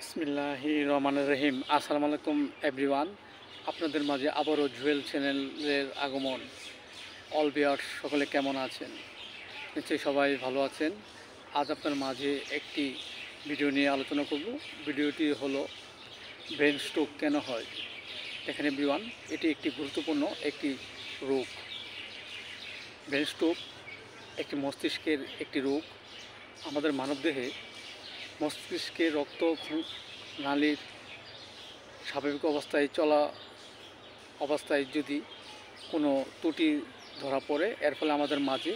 বিসমিল্লাহির রহমানির রহিম। আসসালামু আলাইকুম এভরিওয়ান। আপনাদের মাঝে আবারও জুয়েল চ্যানেলের আগমন। অল ভিউয়ার্স সকলে কেমন আছেন? নিশ্চয়ই সবাই ভালো আছেন। আজ আপনার মাঝে একটি ভিডিও নিয়ে আলোচনা করব। ভিডিওটি হলো ব্রেন স্ট্রোক কেন হয়। দেখেন এভরিওয়ান, এটি একটি গুরুত্বপূর্ণ একটি রোগ। ব্রেন স্ট্রোক একটি মস্তিষ্কের একটি রোগ। আমাদের মানবদেহে মস্তিষ্কে রক্ত নালীর স্বাভাবিক অবস্থায় চলা অবস্থায় যদি কোনো ত্রুটি ধরা পড়ে, এর ফলে আমাদের মাঝে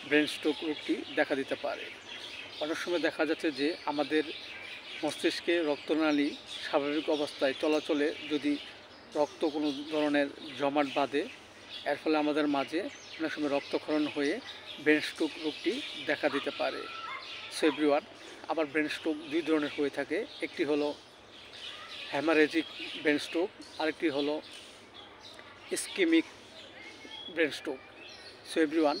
ব্রেন স্ট্রোক রোগটি দেখা দিতে পারে। অনেক সময় দেখা যাচ্ছে যে আমাদের মস্তিষ্কে রক্তনালী স্বাভাবিক অবস্থায় চলাচলে যদি রক্ত কোনো ধরনের জমাট বাঁধে, এর ফলে আমাদের মাঝে অনেক সময় রক্তক্ষরণ হয়ে ব্রেন স্ট্রোক রোগটি দেখা দিতে পারে। সো এভরিওয়ান, আবার ব্রেন স্ট্রোক দুই ধরনের হয়ে থাকে। একটি হলো হ্যামারেজিক ব্রেন স্ট্রোক, আরেকটি হলো ischemic brain stroke. So everyone,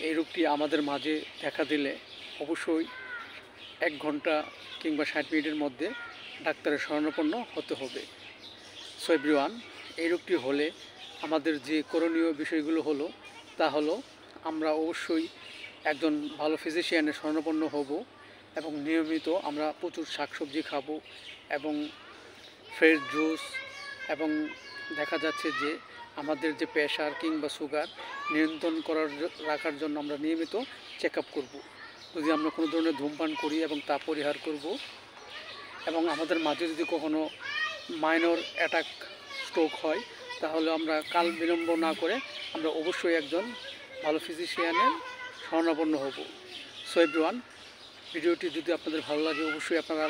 এই রোগটি আমাদের মাঝে দেখা দিলে অবশ্যই 1 ঘন্টা কিংবা 60 মিনিটের মধ্যে ডাক্তারের শরণাপন্ন হতে হবে। সো এভরিওয়ান, এই রোগটি হলে আমাদের যে করণীয় বিষয়গুলো হলো তা হলো আমরা অবশ্যই একজন ভালো ফিজিশিয়ানের শরণাপন্ন হব এবং নিয়মিত আমরা প্রচুর শাকসবজি খাবো এবং ফ্রেশ জুস, এবং দেখা যাচ্ছে যে আমাদের যে প্রেশার কিংবা সুগার নিয়ন্ত্রণ রাখার জন্য আমরা নিয়মিত চেক আপ করবো। যদি আমরা কোনো ধরনের ধূমপান করি এবং তা পরিহার করব, এবং আমাদের মাঝে যদি কখনো মাইনর অ্যাটাক স্ট্রোক হয় তাহলে আমরা কাল বিলম্ব না করে আমরা অবশ্যই একজন ভালো ফিজিশিয়ানের শরণাপন্ন হব। সো এভরিওয়ান, ভিডিওটি যদি আপনাদের ভালো লাগে অবশ্যই আপনারা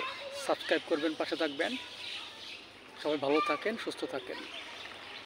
সাবস্ক্রাইব করবেন, পাশে থাকবেন। সবাই ভালো থাকেন, সুস্থ থাকেন।